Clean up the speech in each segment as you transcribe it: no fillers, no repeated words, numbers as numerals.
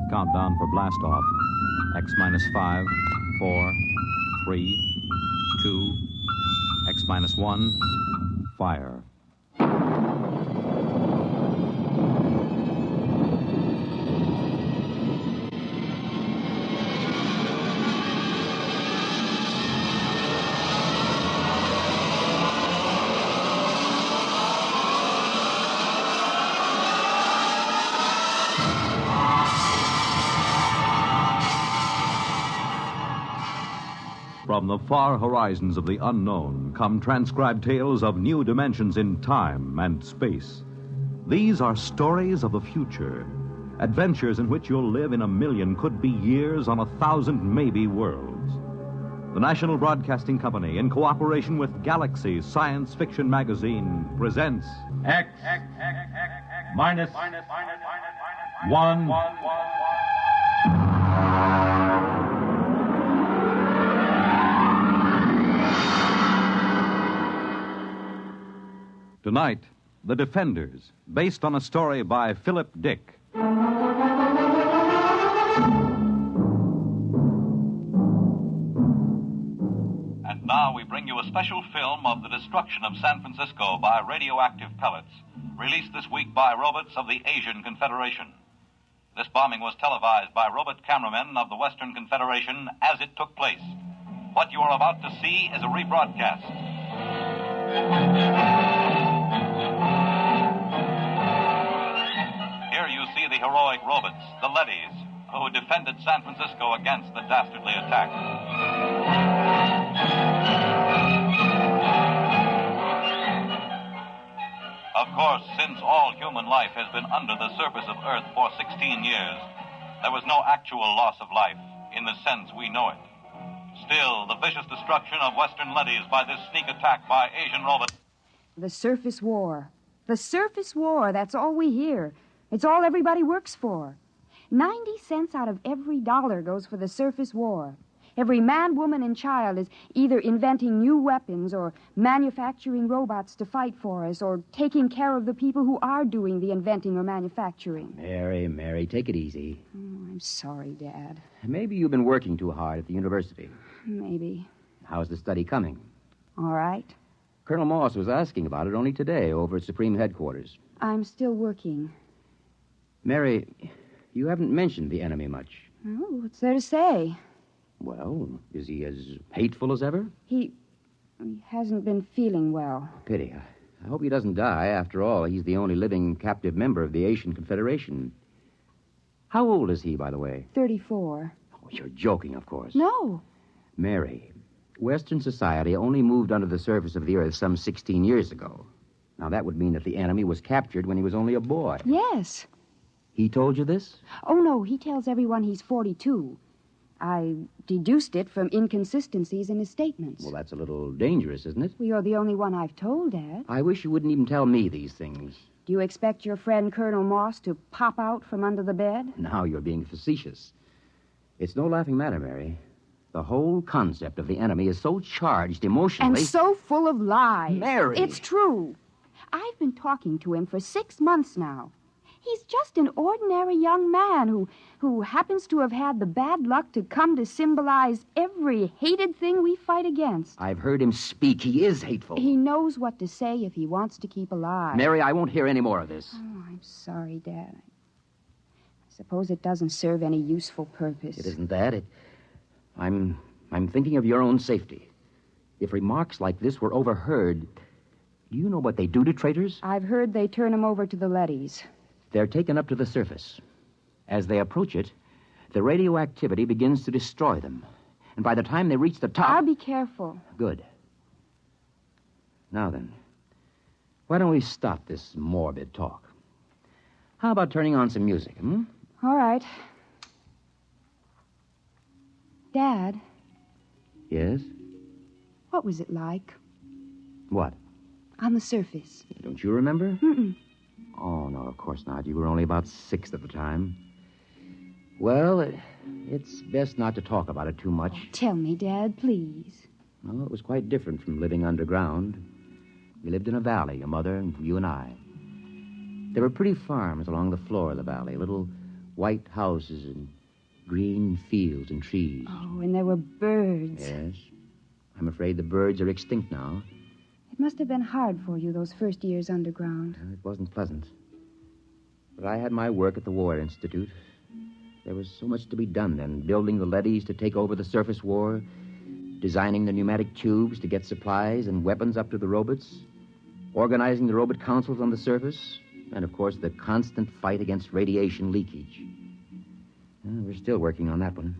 Countdown for blast off. X minus 5, 4, 3, 2, X minus 1, fire. From the far horizons of the unknown come transcribed tales of new dimensions in time and space. These are stories of the future, adventures in which you'll live in a million could-be years on 1,000 maybe worlds. The National Broadcasting Company, in cooperation with Galaxy Science Fiction Magazine, presents X minus 1. Tonight, The Defenders, based on a story by Philip Dick. And now we bring you a special film of the destruction of San Francisco by radioactive pellets, released this week by robots of the Asian Confederation. This bombing was televised by robot cameramen of the Western Confederation as it took place. What you are about to see is a rebroadcast. Here you see the heroic robots, the Leadys, who defended San Francisco against the dastardly attack. Of course, since all human life has been under the surface of Earth for 16 years, there was no actual loss of life in the sense we know it. Still, the vicious destruction of Western Leadys by this sneak attack by Asian robots. The surface war. The surface war, that's all we hear. It's all everybody works for. 90 cents out of every dollar goes for the surface war. Every man, woman, and child is either inventing new weapons or manufacturing robots to fight for us or taking care of the people who are doing the inventing or manufacturing. Mary, take it easy. Oh, I'm sorry, Dad. Maybe you've been working too hard at the university. Maybe. How's the study coming? All right. Colonel Moss was asking about it only today over at Supreme Headquarters. I'm still working. Mary, you haven't mentioned the enemy much. Oh, what's there to say? Well, is he as hateful as ever? He hasn't been feeling well. Pity. I hope he doesn't die. After all, he's the only living captive member of the Asian Confederation. How old is he, by the way? 34. Oh, you're joking, of course. No. Mary, Western society only moved under the surface of the Earth some 16 years ago. Now, that would mean that the enemy was captured when he was only a boy. Yes. He told you this? Oh, no, he tells everyone he's 42. I deduced it from inconsistencies in his statements. Well, that's a little dangerous, isn't it? Well, you're the only one I've told, Dad. I wish you wouldn't even tell me these things. Do you expect your friend Colonel Moss to pop out from under the bed? Now you're being facetious. It's no laughing matter, Mary. The whole concept of the enemy is so charged emotionally. And so full of lies. Mary! It's true. I've been talking to him for 6 months now. He's just an ordinary young man who happens to have had the bad luck to come to symbolize every hated thing we fight against. I've heard him speak. He is hateful. He knows what to say if he wants to keep alive. Mary, I won't hear any more of this. Oh, I'm sorry, Dad. I suppose it doesn't serve any useful purpose. It isn't that. I'm thinking of your own safety. If remarks like this were overheard, do you know what they do to traitors? I've heard they turn them over to the Leadys. They're taken up to the surface. As they approach it, the radioactivity begins to destroy them. And by the time they reach the top... I'll be careful. Good. Now then, why don't we stop this morbid talk? How about turning on some music, All right. Dad. Yes? What was it like? What? On the surface. Don't you remember? Mm-mm. Oh, no, of course not. You were only about 6 at the time. Well, it's best not to talk about it too much. Oh, tell me, Dad, please. Well, it was quite different from living underground. We lived in a valley, your mother and you and I. There were pretty farms along the floor of the valley, little white houses and green fields and trees. Oh, and there were birds. Yes. I'm afraid the birds are extinct now. It must have been hard for you those first years underground. It wasn't pleasant. But I had my work at the War Institute. There was so much to be done then. Building the leadys to take over the surface war, designing the pneumatic tubes to get supplies and weapons up to the robots, organizing the robot councils on the surface, and, of course, the constant fight against radiation leakage. We're still working on that one.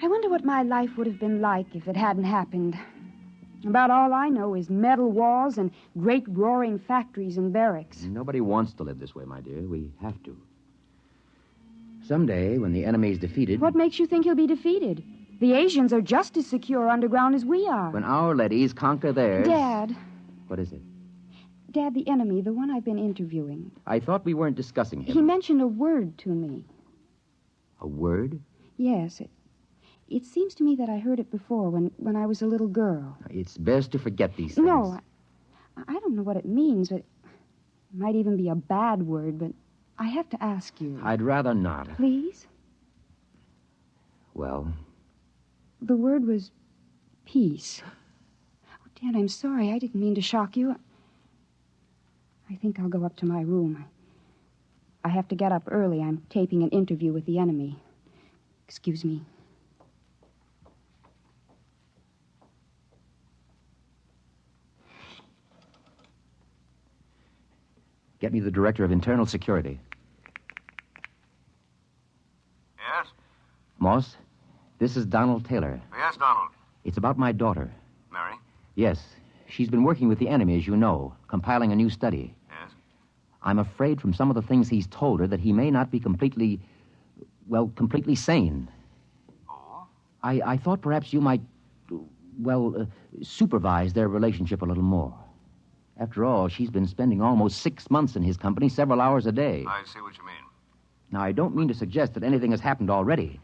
I wonder what my life would have been like if it hadn't happened. About all I know is metal walls and great roaring factories and barracks. Nobody wants to live this way, my dear. We have to. Someday, when the enemy's defeated... What makes you think he'll be defeated? The Asians are just as secure underground as we are. When our leadys conquer theirs... Dad. What is it? Dad, the enemy, the one I've been interviewing. I thought we weren't discussing him. He mentioned a word to me. A word? Yes. It seems to me that I heard it before when I was a little girl. It's best to forget these things. No, I don't know what it means, but it might even be a bad word, but I have to ask you. I'd rather not. Please? Well? The word was peace. Oh, Dad, I'm sorry. I didn't mean to shock you. I think I'll go up to my room. I have to get up early. I'm taping an interview with the enemy. Excuse me. Get me the Director of Internal Security. Yes? Moss, this is Donald Taylor. Yes, Donald. It's about my daughter. Mary? Yes. She's been working with the enemy, as you know, compiling a new study. Yes? I'm afraid from some of the things he's told her that he may not be completely sane. Oh? I thought perhaps you might, supervise their relationship a little more. After all, she's been spending almost 6 months in his company, several hours a day. I see what you mean. Now, I don't mean to suggest that anything has happened already.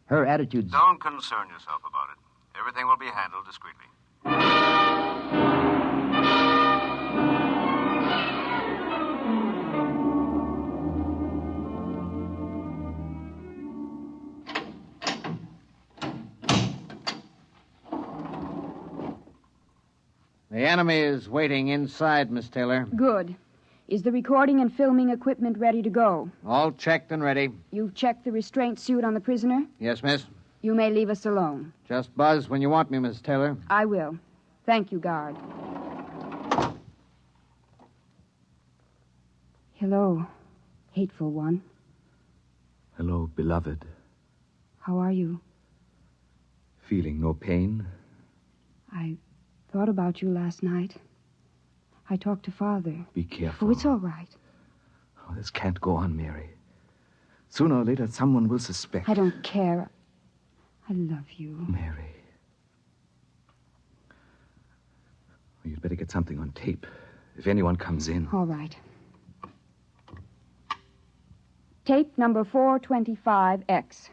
Her attitude's... Don't concern yourself about it. Everything will be handled discreetly. The enemy is waiting inside, Miss Taylor. Good. Is the recording and filming equipment ready to go? All checked and ready. You've checked the restraint suit on the prisoner? Yes, miss. You may leave us alone. Just buzz when you want me, Miss Taylor. I will. Thank you, guard. Hello, hateful one. Hello, beloved. How are you? Feeling no pain? I thought about you last night. I talked to Father. Be careful. Oh, it's all right. Oh, this can't go on, Mary. Sooner or later, someone will suspect. I don't care. I love you. Mary. Well, you'd better get something on tape. If anyone comes in. All right. Tape number 425X.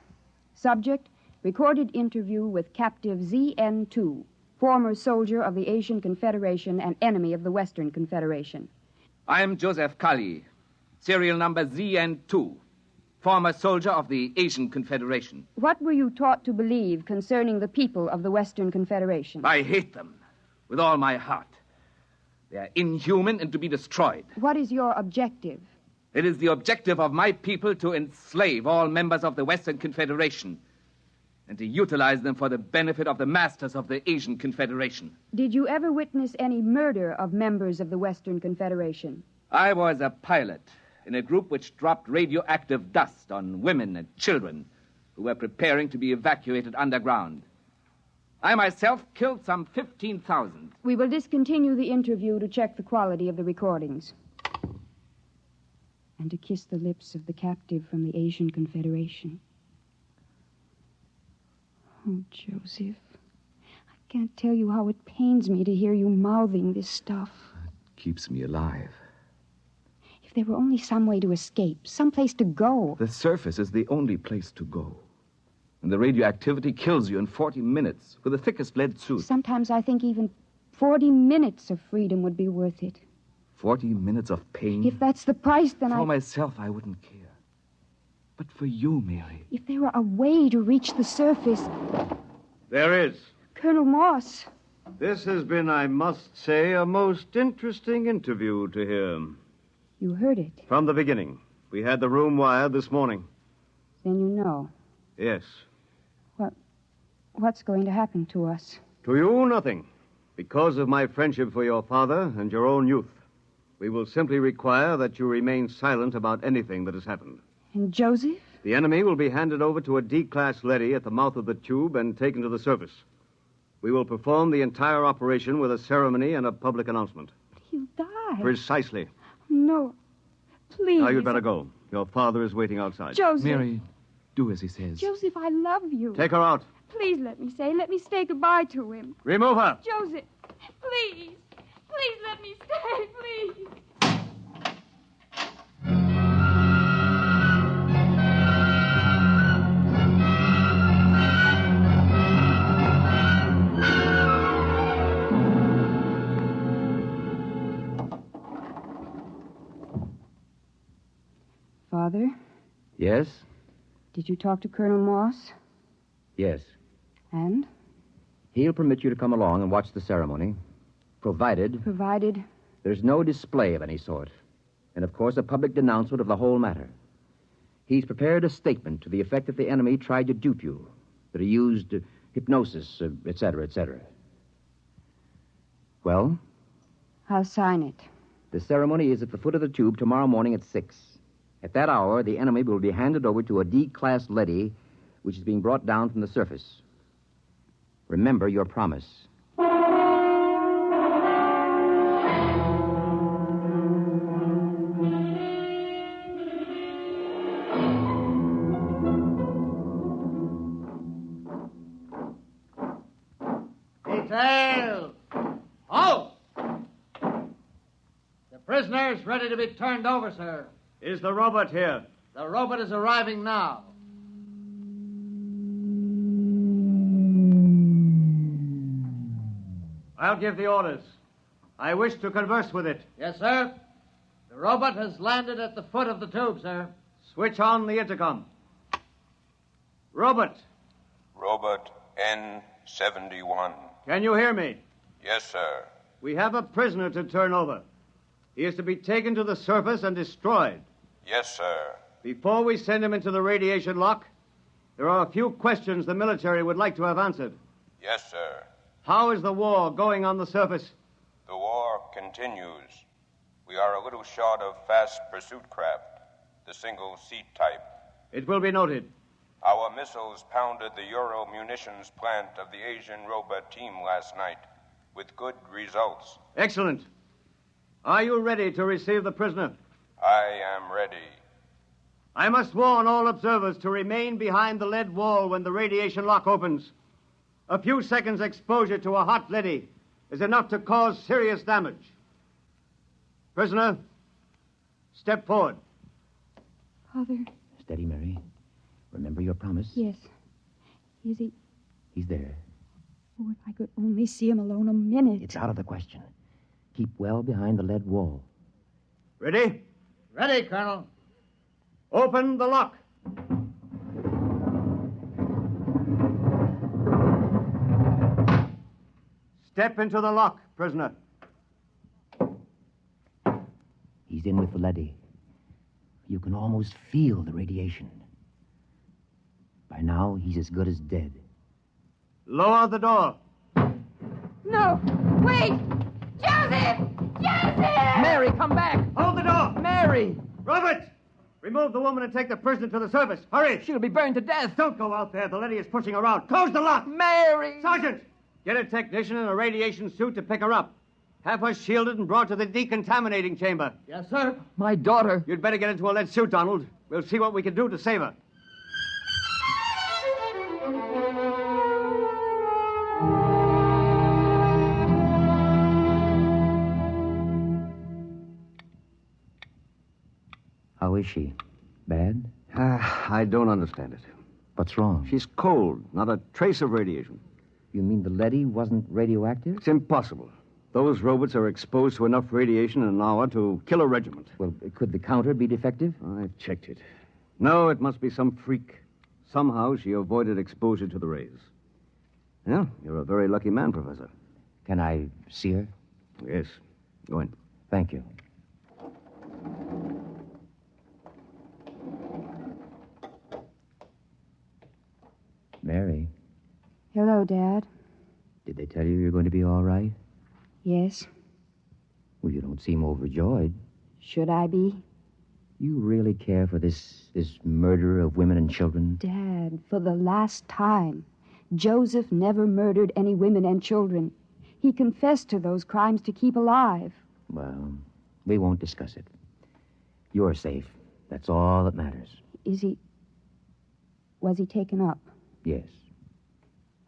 Subject, recorded interview with captive ZN2, former soldier of the Asian Confederation and enemy of the Western Confederation. I'm Joseph Kali, serial number ZN2, former soldier of the Asian Confederation. What were you taught to believe concerning the people of the Western Confederation? I hate them with all my heart. They are inhuman and to be destroyed. What is your objective? It is the objective of my people to enslave all members of the Western Confederation and to utilize them for the benefit of the masters of the Asian Confederation. Did you ever witness any murder of members of the Western Confederation? I was a pilot in a group which dropped radioactive dust on women and children who were preparing to be evacuated underground. I myself killed some 15,000. We will discontinue the interview to check the quality of the recordings. And to kiss the lips of the captive from the Asian Confederation. Oh, Joseph, I can't tell you how it pains me to hear you mouthing this stuff. It keeps me alive. If there were only some way to escape, some place to go. The surface is the only place to go. And the radioactivity kills you in 40 minutes with the thickest lead suit. Sometimes I think even 40 minutes of freedom would be worth it. 40 minutes of pain. If that's the price, then For myself, I wouldn't care. But for you, Mary. If there were a way to reach the surface... There is. Colonel Moss. This has been, I must say, a most interesting interview to hear. You heard it. From the beginning. We had the room wired this morning. Then you know. Yes. What's going to happen to us? To you, nothing. Because of my friendship for your father and your own youth. We will simply require that you remain silent about anything that has happened. And Joseph? The enemy will be handed over to a D-class leady at the mouth of the tube and taken to the surface. We will perform the entire operation with a ceremony and a public announcement. He'll die. Precisely. No. Please. Now you'd better go. Your father is waiting outside. Joseph. Mary, do as he says. Joseph, I love you. Take her out. Please let me say goodbye to him. Remove her. Joseph, please. Please let me stay, please. Father, Yes? did you talk to Colonel Moss? Yes. And? He'll permit you to come along and watch the ceremony, provided Provided. there's no display of any sort. And, of course, a public denouncement of the whole matter. He's prepared a statement to the effect that the enemy tried to dupe you, that he used hypnosis, etc., etc. Well, I'll sign it. the ceremony is at the foot of the tube tomorrow morning at 6. At that hour, the enemy will be handed over to a D-class leady, which is being brought down from the surface. Remember your promise. Detail! Halt! The prisoner is ready to be turned over, sir. Is the robot here? The robot is arriving now. I'll give the orders. I wish to converse with it. Yes, sir. The robot has landed at the foot of the tube, sir. Switch on the intercom. Robot, Robot N71. can you hear me? Yes, sir. We have a prisoner to turn over. He is to be taken to the surface and destroyed. Yes, sir. Before we send him into the radiation lock, there are a few questions the military would like to have answered. Yes, sir. How is the war going on the surface? The war continues. We are a little short of fast pursuit craft, the single-seat type. It will be noted. Our missiles pounded the Euro munitions plant of the Asian robot team last night, with good results. Excellent. Are you ready to receive the prisoner? I am ready. I must warn all observers to remain behind the lead wall when the radiation lock opens. A few seconds' exposure to a hot leady is enough to cause serious damage. Prisoner, step forward. Father, Steady, Mary. Remember your promise? yes. Is he... He's there. Oh, if I could only see him alone a minute. It's out of the question. Keep well behind the lead wall. Ready? Ready, Colonel. Open the lock. Step into the lock, prisoner. He's in with the leady. You can almost feel the radiation. By now, he's as good as dead. Lower the door. No! Wait! Joseph! Joseph! Mary, come back! Hold the door! Mary! Robert! Remove the woman and take the prisoner to the surface. Hurry! She'll be burned to death. Don't go out there. The leady is pushing around. Close the lock! Mary! Sergeant! Get a technician in a radiation suit to pick her up. Have her shielded and brought to the decontaminating chamber. Yes, sir. My daughter. You'd better get into a lead suit, Donald. We'll see what we can do to save her. How is she? Bad? I don't understand it. What's wrong? She's cold, not a trace of radiation. You mean the leady wasn't radioactive? It's impossible. Those robots are exposed to enough radiation in an hour to kill a regiment. Well, could the counter be defective? I've checked it. No, it must be some freak. Somehow she avoided exposure to the rays. Yeah, you're a very lucky man, Professor. Can I see her? Yes. Go in. Thank you. Mary, Hello, Dad. did they tell you you're going to be all right? Yes. Well, you don't seem overjoyed. Should I be? You really care for this murder of women and children? Dad, for the last time, Joseph never murdered any women and children. He confessed to those crimes to keep alive. Well, we won't discuss it. You're safe. That's all that matters. Was he taken up? Yes.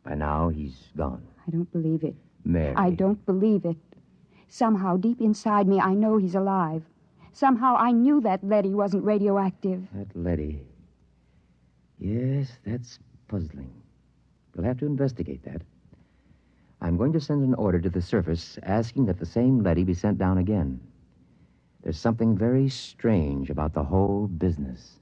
By now, he's gone. I don't believe it. Mary. I don't believe it. Somehow, deep inside me, I know he's alive. Somehow, I knew that leady wasn't radioactive. That leady. Yes, that's puzzling. We'll have to investigate that. I'm going to send an order to the surface asking that the same leady be sent down again. There's something very strange about the whole business.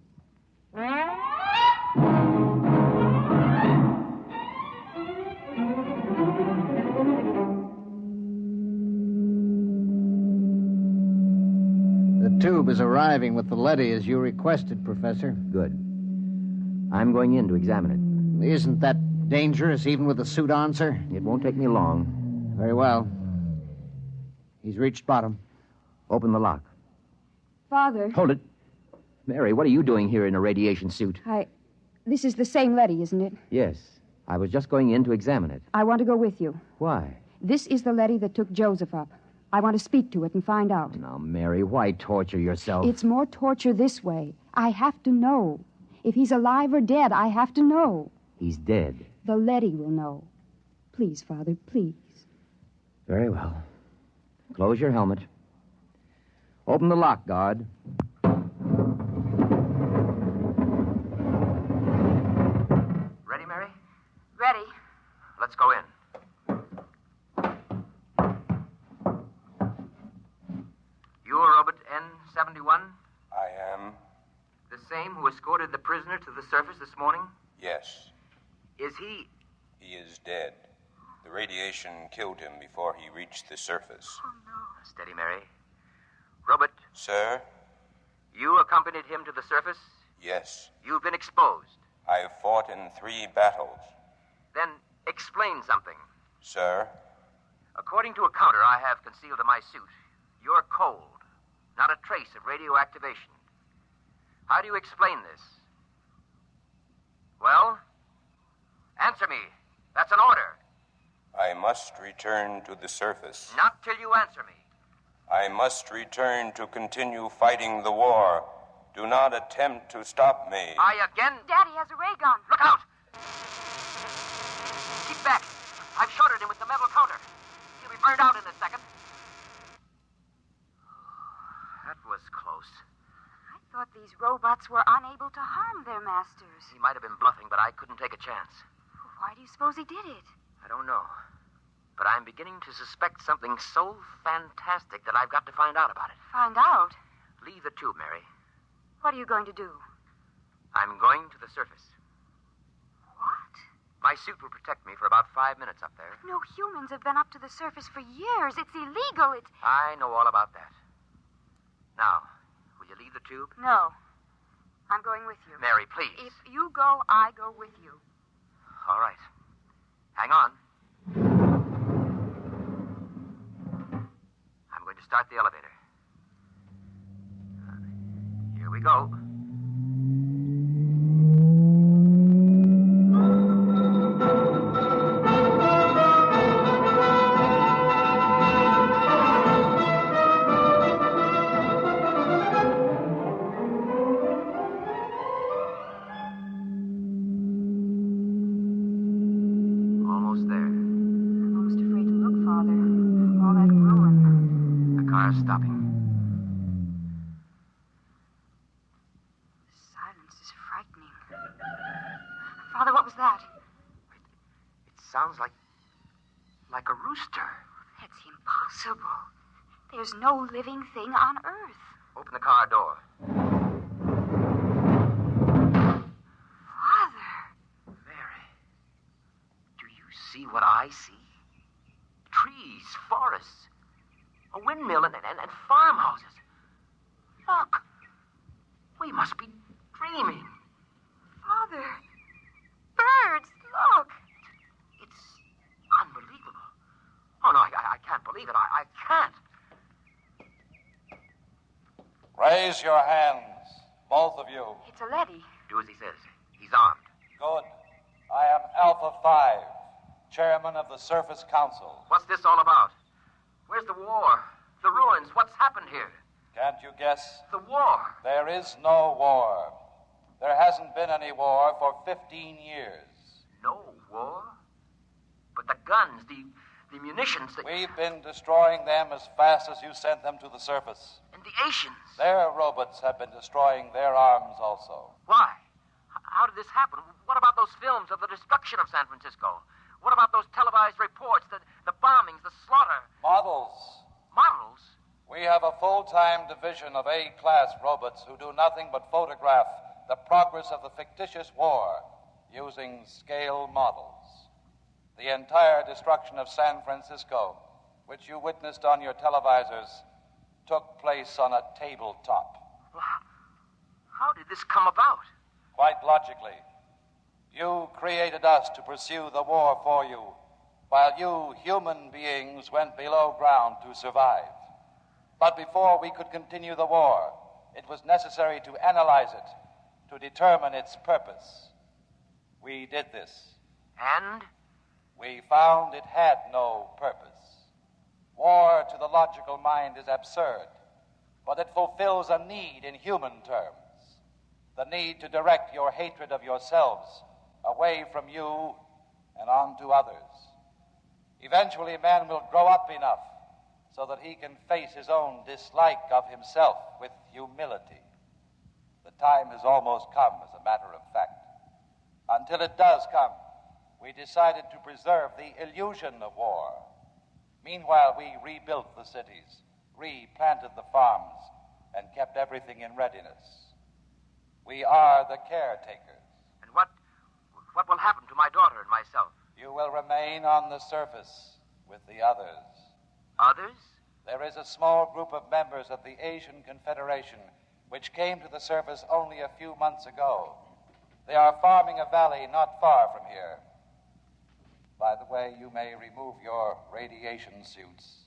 The tube is arriving with the leady as you requested, Professor. Good. I'm going in to examine it. Isn't that dangerous, even with the suit on, sir? It won't take me long. Very well. He's reached bottom. Open the lock. Father. Hold it. Mary, what are you doing here in a radiation suit? This is the same leady, isn't it? Yes. I was just going in to examine it. I want to go with you. Why? This is the leady that took Joseph up. I want to speak to it and find out. Now, Mary, why torture yourself? It's more torture this way. I have to know. If he's alive or dead, I have to know. He's dead. The leady will know. Please, Father, please. Very well. Close your helmet. Open the lock, guard. Ready, Mary? Ready. Let's go in. You're Robert N-71? I am. The same who escorted the prisoner to the surface this morning? Yes. Is he... He is dead. The radiation killed him before he reached the surface. Oh, no. Steady, Mary. Robert, Sir? you accompanied him to the surface? Yes. You've been exposed. I've fought in 3 battles. Then explain something. Sir? According to a counter I have concealed in my suit, you're cold. Not a trace of radioactivation. How do you explain this? Well? Answer me. That's an order. I must return to the surface. Not till you answer me. I must return to continue fighting the war. Do not attempt to stop me. I again... Daddy has a ray gun. Look out! Keep back. I've shorted him with the metal counter. He'll be burned out in a second. That was close. I thought these robots were unable to harm their masters. He might have been bluffing, but I couldn't take a chance. Why do you suppose he did it? I don't know. But I'm beginning to suspect something so fantastic that I've got to find out about it. Find out? Leave the tube, Mary. What are you going to do? I'm going to the surface. What? My suit will protect me for about 5 minutes up there. No humans have been up to the surface for years. It's illegal. I know all about that. Now, will you leave the tube? No. I'm going with you. Mary, please. If you go, I go with you. All right. Hang on. I'm going to start the elevator. Here we go. Almost there. I'm almost afraid to look, Father. All that ruin. The car's stopping. Silence is frightening. Father, what was that? It sounds like a rooster. That's Impossible. There's no living thing on Earth. Open the car door. Father. Mary, do you see what I see? Trees, forests, a windmill, and farmhouses. Look, we must be dreaming. Father. Birds, look. It's unbelievable. Oh, no, I can't believe it. I can't. Raise your hands, both of you. It's a leady. Do as he says. He's armed. Good. I am Alpha 5, chairman of the Surface Council. What's this all about? Where's the war? The ruins? What's happened here? Can't you guess? The war. There is no war. There hasn't been any war for 15 years. No war? But the guns, the munitions, We've been destroying them as fast as you sent them to the surface. And the Asians. Their robots have been destroying their arms also. Why? How did this happen? What about those films of the destruction of San Francisco? What about those televised reports, the bombings, the slaughter? Models. Models? We have a full-time division of A-class robots who do nothing but photograph the progress of the fictitious war using scale models. The entire destruction of San Francisco, which you witnessed on your televisors, took place on a tabletop. Well, how did this come about? Quite logically. You created us to pursue the war for you, while you human beings went below ground to survive. But before we could continue the war, it was necessary to analyze it, to determine its purpose. We did this. And? We found it had no purpose. War, to the logical mind, is absurd, but it fulfills a need in human terms. The need to direct your hatred of yourselves away from you and onto others. Eventually, man will grow up enough so that he can face his own dislike of himself with humility. The time has almost come, as a matter of fact. Until it does come, we decided to preserve the illusion of war. Meanwhile, we rebuilt the cities, replanted the farms, and kept everything in readiness. We are the caretakers. And what will happen to my daughter and myself? You will remain on the surface with the others. Others? There is a small group of members of the Asian Confederation which came to the surface only a few months ago. They are farming a valley not far from here. By the way, you may remove your radiation suits.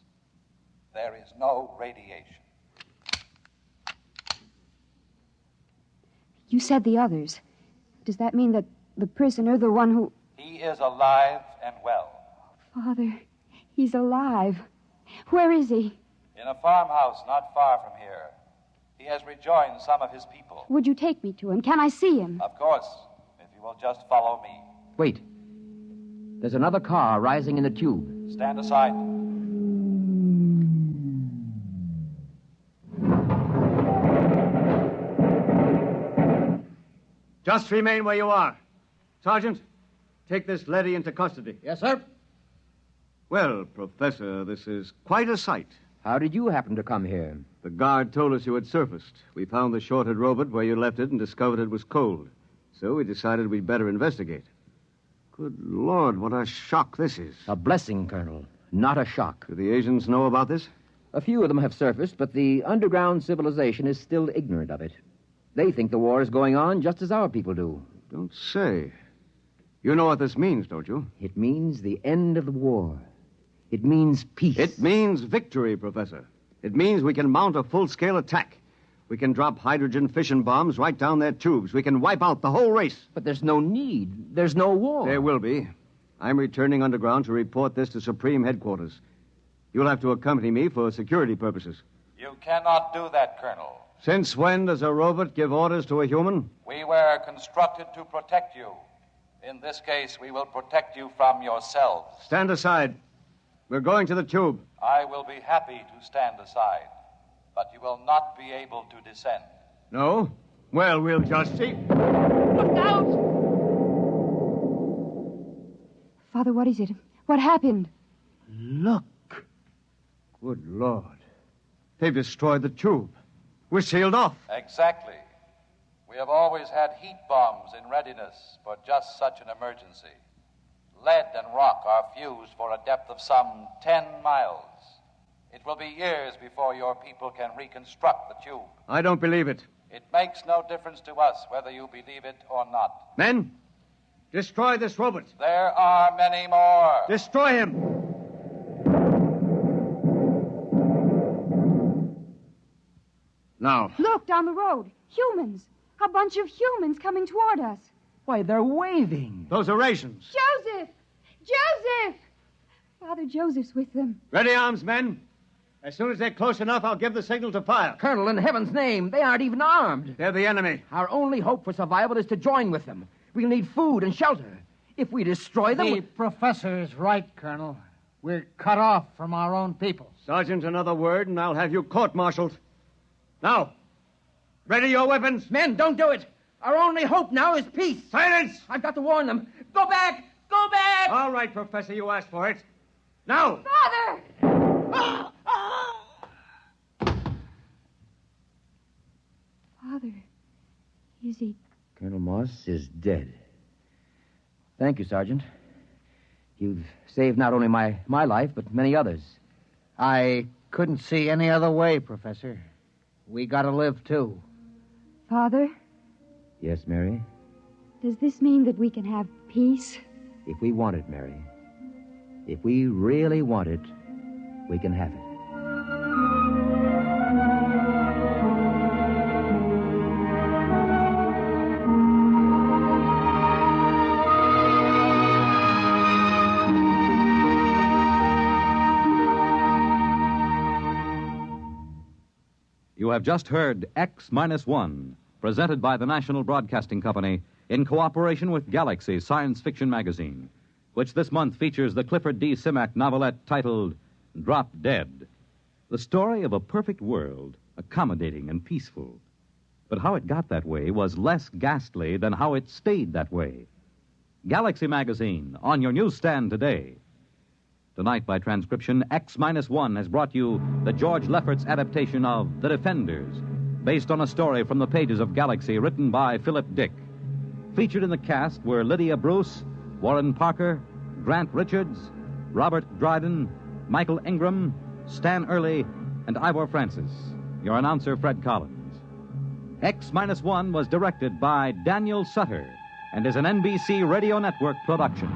There is no radiation. You said the others. Does that mean that the prisoner, the one who... He is alive and well. Father, he's alive. Where is he? In a farmhouse not far from here. He has rejoined some of his people. Would you take me to him? Can I see him? Of course, if you will just follow me. Wait. There's another car rising in the tube. Stand aside. Just remain where you are. Sergeant, take this leady into custody. Yes, sir. Well, Professor, this is quite a sight. How did you happen to come here? The guard told us you had surfaced. We found the shorted robot where you left it and discovered it was cold. So we decided we'd better investigate. Good Lord, what a shock this is. A blessing, Colonel, not a shock. Do the Asians know about this? A few of them have surfaced, but the underground civilization is still ignorant of it. They think the war is going on just as our people do. Don't say. You know what this means, don't you? It means the end of the war. It means peace. It means victory, Professor. It means we can mount a full-scale attack. We can drop hydrogen fission bombs right down their tubes. We can wipe out the whole race. But there's no need. There's no war. There will be. I'm returning underground to report this to Supreme Headquarters. You'll have to accompany me for security purposes. You cannot do that, Colonel. Since when does a robot give orders to a human? We were constructed to protect you. In this case, we will protect you from yourselves. Stand aside. We're going to the tube. I will be happy to stand aside, but you will not be able to descend. No? Well, we'll just see. Look out! Father, what is it? What happened? Look. Good Lord. They've destroyed the tube. We're sealed off. Exactly. We have always had heat bombs in readiness for just such an emergency. Lead and rock are fused for a depth of some 10 miles. It will be years before your people can reconstruct the tube. I don't believe it. It makes no difference to us whether you believe it or not. Men, destroy this robot. There are many more. Destroy him. Now. Look, down the road. Humans. A bunch of humans coming toward us. Why, they're waving. Those are rations. Joseph! Joseph! Father Joseph's with them. Ready arms, men. As soon as they're close enough, I'll give the signal to fire. Colonel, in heaven's name, they aren't even armed. They're the enemy. Our only hope for survival is to join with them. We'll need food and shelter. If we destroy them... The professor is right, Colonel. We're cut off from our own people. Sergeant, another word, and I'll have you court-martialed. Now, ready your weapons. Men, don't do it. Our only hope now is peace. Silence! I've got to warn them. Go back! Go back! All right, Professor, you asked for it. Now! Father! Father, is he... Colonel Moss is dead. Thank you, Sergeant. You've saved not only my life, but many others. I couldn't see any other way, Professor. We gotta live, too. Father, Yes, Mary? does this mean that we can have peace? If we want it, Mary. If we really want it, we can have it. You have just heard X-1, presented by the National Broadcasting Company in cooperation with Galaxy Science Fiction Magazine, which this month features the Clifford D. Simak novelette titled Drop Dead, the story of a perfect world, accommodating and peaceful. But how it got that way was less ghastly than how it stayed that way. Galaxy Magazine, on your newsstand today. Tonight, by transcription, X-1 has brought you the George Lefferts adaptation of The Defenders, based on a story from the pages of Galaxy written by Philip Dick. Featured in the cast were Lydia Bruce, Warren Parker, Grant Richards, Robert Dryden, Michael Ingram, Stan Early, and Ivor Francis. Your announcer, Fred Collins. X-1 was directed by Daniel Sutter and is an NBC Radio Network production.